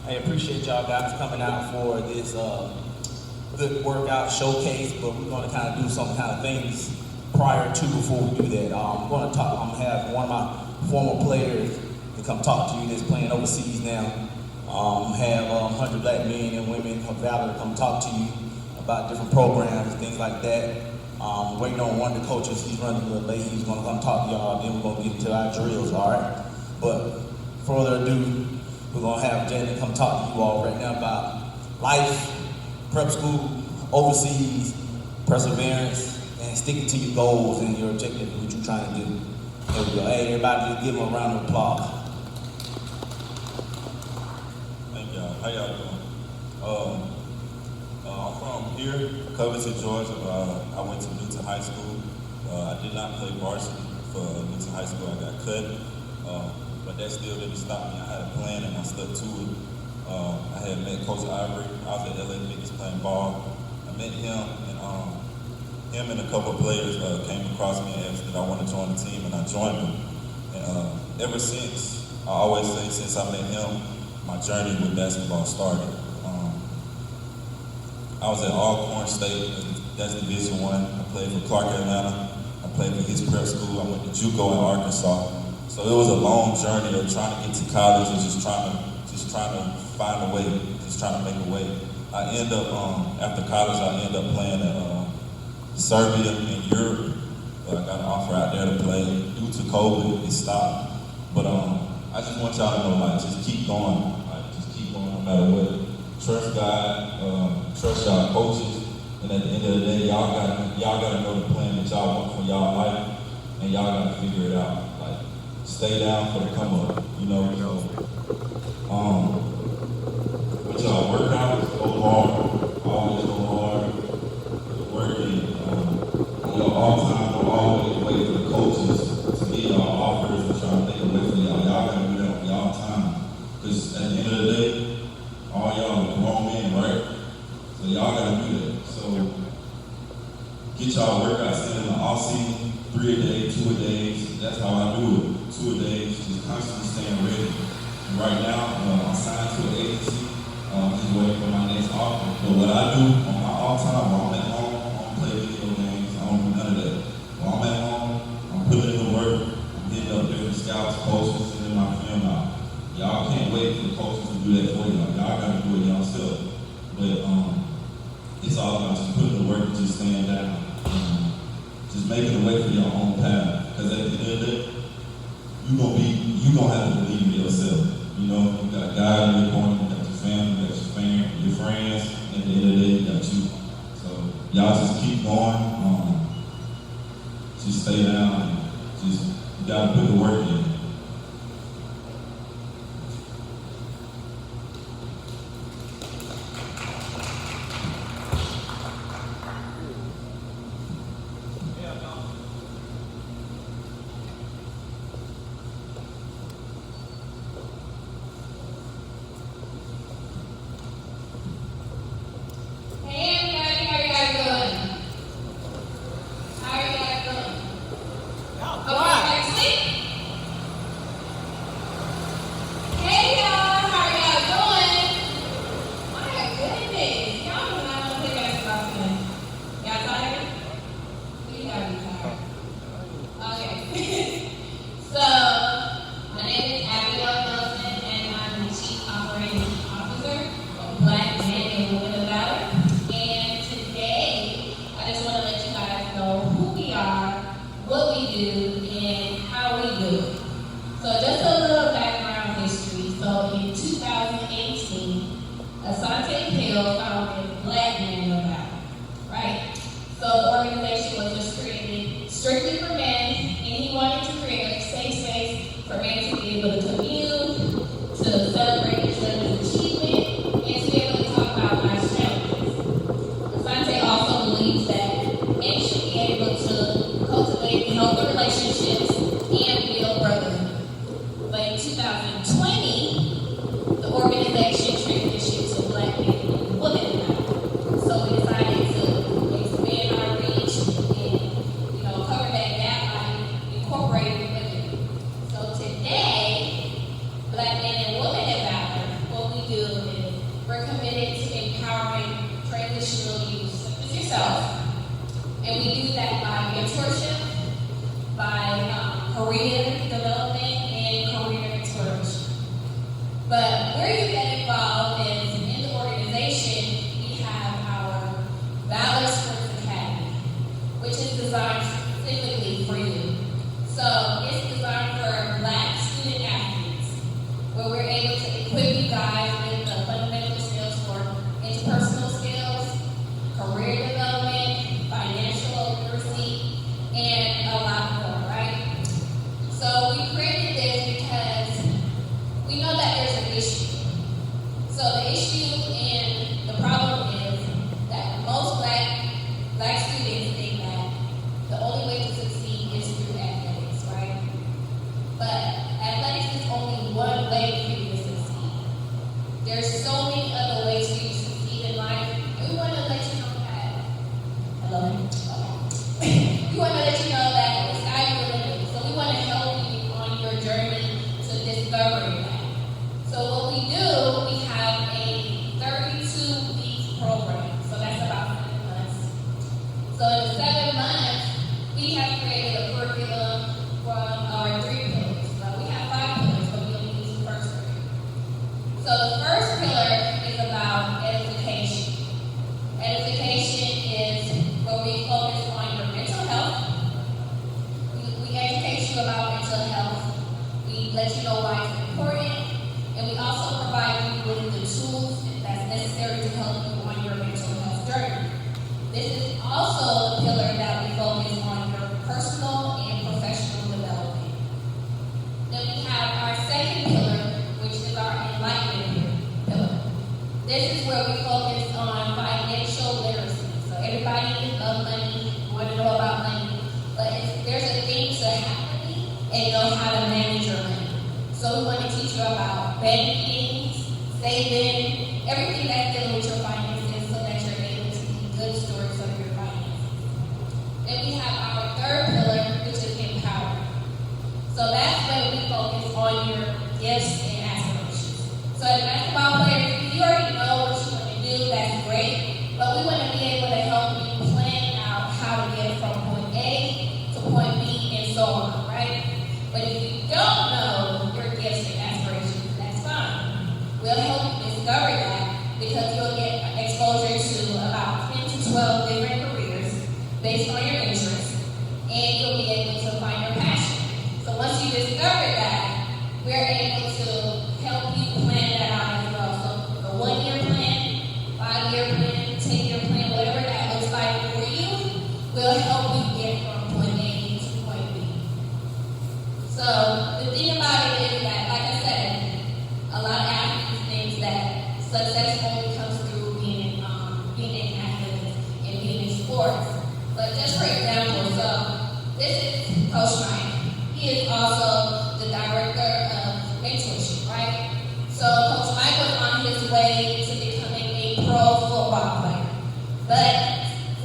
I appreciate y'all guys coming out for this good workout showcase, but we're going to kind of do some kind of things prior to before we do that. I'm going to have one of my former players to come talk to you that's playing overseas now. Have 100 black men and women of Valor to come talk to you about different programs and things like that. Waiting on one of the coaches. He's running a little late. He's going to come talk to y'all, then we're going to get into our drills, all right? But further ado, we're going to have Jehlon come talk to you all right now about life, prep school, overseas, perseverance, and sticking to your goals and your objectives, what you're trying to do. There we go. Hey, everybody, just give him a round of applause. Thank y'all. How y'all doing? I'm from here, Covington, Georgia. I went to Newton High School. I did not play varsity for Newton High School. I got cut, but that still didn't stop me. I had a plan and I stuck to it. I had met Coach Ivory. I was at LA Knicks playing ball. I met him, and him and a couple of players came across me and asked if I wanted to join the team, and I joined them. And ever since, I always say, since I met him, my journey with basketball started. I was at Alcorn State, that's Division I. I played for Clark, Atlanta. I played for his prep school. I went to JUCO in Arkansas. So it was a long journey of trying to get to college and just trying to find a way, just trying to make a way. I end up, after college, I end up playing at Serbia in Europe. I got an offer out there to play. Due to COVID, it stopped. But I just want y'all to know, like, just keep going. Like, just keep going no matter what. Trust God, trust y'all coaches, and at the end of the day, y'all gotta know the plan that y'all want for y'all life, and y'all gotta figure it out. Like, stay down for the come up, you know. With y'all workouts, go hard, always go hard, work in. On your off time, don't always wait for the coaches to get y'all offers and try to take away from y'all. Y'all gotta do that on y'all time, because at the end of the day, all y'all are grown men, right? So y'all gotta do that. So get y'all workouts in the off season, 3 a day, 2 a days. That's how I do it. 2 a days, just constantly staying ready. And right now, I'm signed to an agency. Just waiting for my next offer. But what I do on my off time, while I'm at home, I don't play video games. I don't do none of that. While I'm at home, I'm putting in the work. I'm hitting up different scouts, coaches, sending my film out. Y'all can't wait for the coaches to do that for y'all. Y'all gotta do it yourself. But it's all about just putting the work and just staying down. Just making a way for your own path. Because at the end of the day, you gonna have to believe in yourself. You know, you got God in your corner, you got your family, you got your friends. At the end of the day, you got you. So y'all just keep going. Just stay down. And just you gotta put the work in. Strictly for men, and he wanted to create a safe space for men to be able to commune, to celebrate each other's achievement, and to be able to talk about life's challenges. Asante also believes that men should be able to cultivate healthy relationships and build brotherhood. But in 2020, the organization transitioned to Black men and women now. So we decided to expand our reach and cover that gap by incorporating women. So today, Black men and women at Valor mentorship, by career development and career exploration. But where you get involved is in the organization, we have our Valor Academy, which is designed specifically for you. So it's designed for Black student athletes, where we're able to equip you guys with the fundamental skills for interpersonal skills, career development, financial literacy, and a lot more, right? So we created this because we know that there's an issue. So the issue and the problem is that most black students think that the only way to succeed is through athletics, right? But athletics is only one way for you to succeed. There's so many other ways for you to succeed in life. We want to let you know that. Hello? Okay. We want to let you know that the sky is the limit. So we want to help you on your journey to discovering that. So what we do, we have a 32-week program. So that's about 7 months. So in the 7 months, we have created a curriculum from our 3 pillars. We have 5 pillars, but we only use the first 3. So the first pillar is about edification. Edification is where we focus on your mental health. We educate you about mental health. We let you know why it's important. And we also provide you with the tools that's necessary to help you on your mental health journey. This is also the pillar that we focus on your personal and professional development. Then we have our second pillar, which is our enlightenment pillar. This is where we focus on financial literacy. So everybody loves money, you want to know about money, but there's a thing to have money and know how to manage your money. So we want to teach you about banking, saving, everything that's dealing with your finances so that you're able to be good stewards of your finances. Then we have our third pillar, which is empowerment. So that's when we focus on your gifts and aspirations. So as basketball players, if you already know what you want to do, that's great. But we want to be able to help you plan out how to get from point A to point B and so on, right? But if you don't know your gifts and aspirations, that's fine. We'll help you discover that because you'll get exposure to about 10 to 12 different careers based on your interests, and you'll be able to find your passion. So once you discover that, we're able to help you plan that out as well. So the 1-year plan, 5-year plan, 10-year plan, whatever that looks like for you, will help you get from point A to point B. So the thing about it is that, like I said, a lot of athletes think that success only comes through being in athletics and being in sports. But just for example, so this is Coach Mike. He is also the director of mentorship, right? So Coach Mike was on his way to becoming a pro football player. But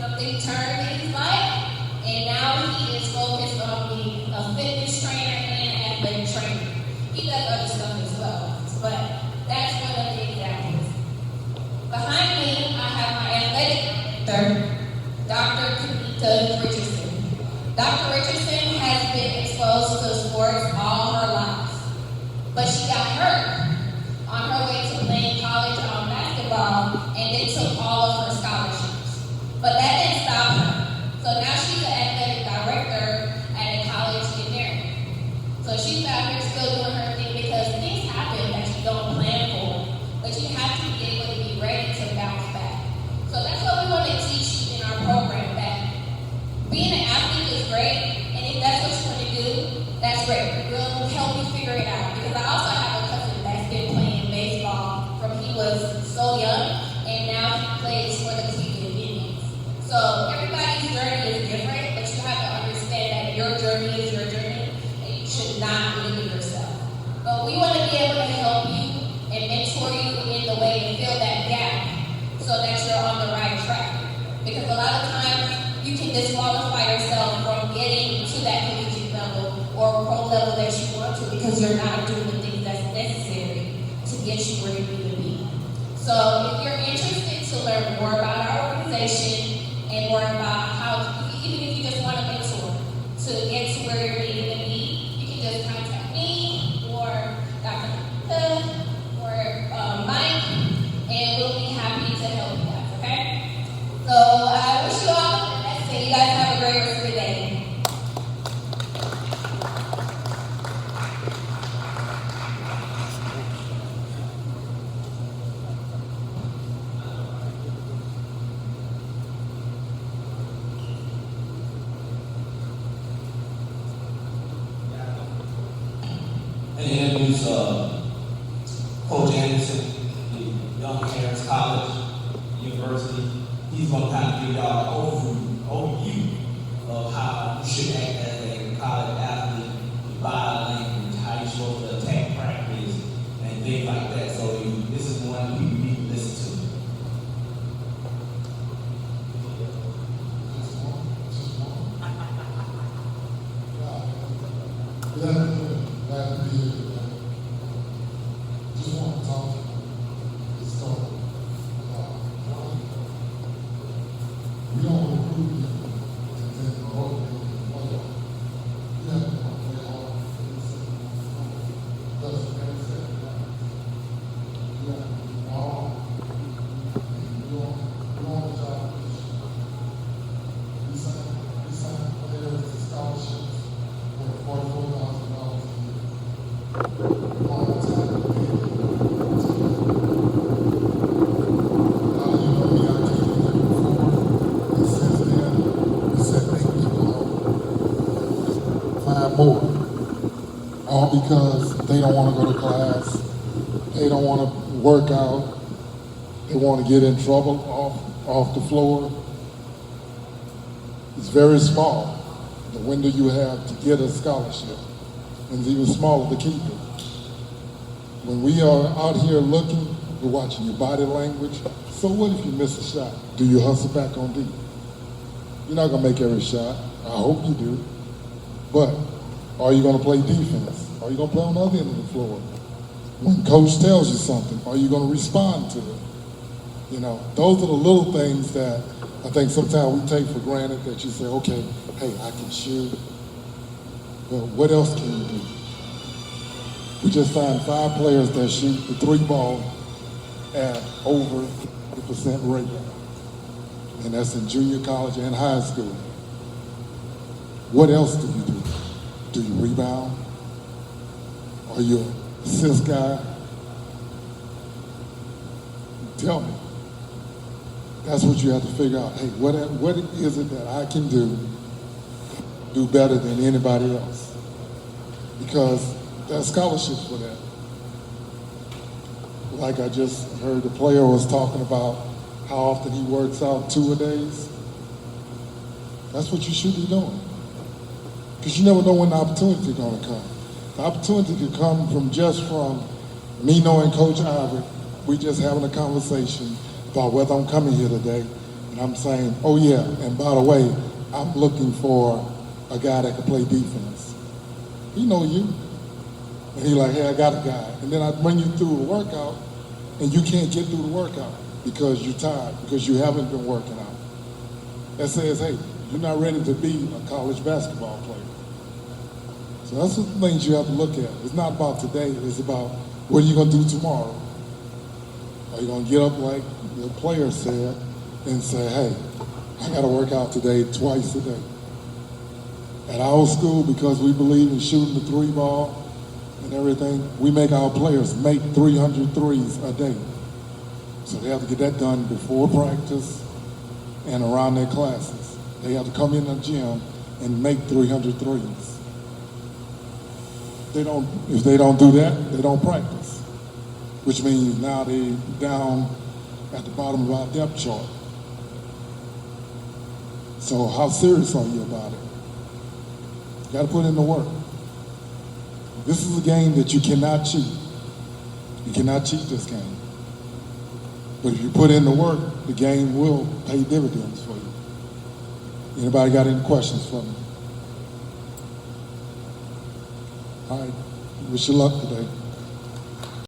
something turned in his life, and now he is focused on being a fitness trainer and athletic trainer. He does other stuff as well, but that's one of the examples. Behind me, I have my athletic director, Dr. Kanita Richardson. Dr. Richardson has been exposed to sports all her life, but she got hurt on her way to playing college basketball and it took all of her scholarships. But that didn't stop her. So now she's an athletic director at a college in Maryland. So she's out here still doing her thing because things happen that you don't plan for, but you have to be able to be ready to bounce back. So that's what we want to teach you in our program, that being an athlete is great, and if that's what you want to do, that's great. We'll help you figure it out. Because I also have a cousin that's been playing baseball from he was so young, and now he plays for the Cleveland Indians. So everybody's journey is different, but you have to understand that your journey is your journey, and you should not limit yourself. But we want to be able to help you and mentor you in the way to fill that gap so that you're on the right track. Because a lot of times, you can disqualify yourself from getting to that collegiate level or pro level that you want to because you're not doing the things that's necessary to get you where you need to be. So if you're interested to learn more about our organization and more about how, even if you just want to mentor, get to where you're needing to be, you can just contact me or Dr. Hood or Mike, and we'll be happy to help you guys, okay? So I wish you all the best, and you guys have a great rest of your day. And introduce Coach Anderson, the Young Parents College, University. He's going to kind of give y'all an overview of how you should act as a college athlete, your body language, how you're supposed to attack practice, and things like that. So this is one you need to listen to. Glad to be here today. Just want to talk to you. It's called, we don't recruit people and then promote them to play off. We have to play hard for this city. Doesn't make sense. You have to be hard. You want the job. We sign players to scholarships for $44,000 a year. All the time. More. All because they don't want to go to class, they don't want to work out, they want to get in trouble off the floor. It's very small, the window you have to get a scholarship, and it's even smaller to keep it. When we are out here looking, we're watching your body language. So what if you miss a shot? Do you hustle back on D? You're not going to make every shot. I hope you do. But are you going to play defense? Are you going to play on the other end of the floor? When coach tells you something, are you going to respond to it? You know, those are the little things that I think sometimes we take for granted, that you say, okay, hey, I can shoot. But what else can you do? We just signed 5 players that shoot the 3-ball at over the percent rate. And that's in junior college and high school. What else do you do? Do you rebound? Are you an assist guy? Tell me. That's what you have to figure out. Hey, what is it that I can do better than anybody else? Because there's scholarships for that. Like I just heard the player was talking about how often he works out 2-a-days. That's what you should be doing. Because you never know when the opportunity is going to come. The opportunity could come from me knowing Coach Ivory. We just having a conversation about whether I'm coming here today. And I'm saying, oh yeah, and by the way, I'm looking for a guy that can play defense. He know you. And he like, hey, I got a guy. And then I bring you through a workout, and you can't get through the workout because you're tired, because you haven't been working out. That says, hey, you're not ready to be a college basketball player. So that's the things you have to look at. It's not about today, it's about what are you going to do tomorrow? Are you going to get up like the player said and say, hey, I got to work out today twice a day? At our school, because we believe in shooting the 3-ball and everything, we make our players make 300 threes a day. So they have to get that done before practice and around their classes. They have to come in the gym and make 300 threes. If they don't do that, they don't practice, which means now they're down at the bottom of our depth chart. So how serious are you about it? You got to put in the work. This is a game that you cannot cheat. You cannot cheat this game. But if you put in the work, the game will pay dividends for you. Anybody got any questions for me? All right, wish you luck today.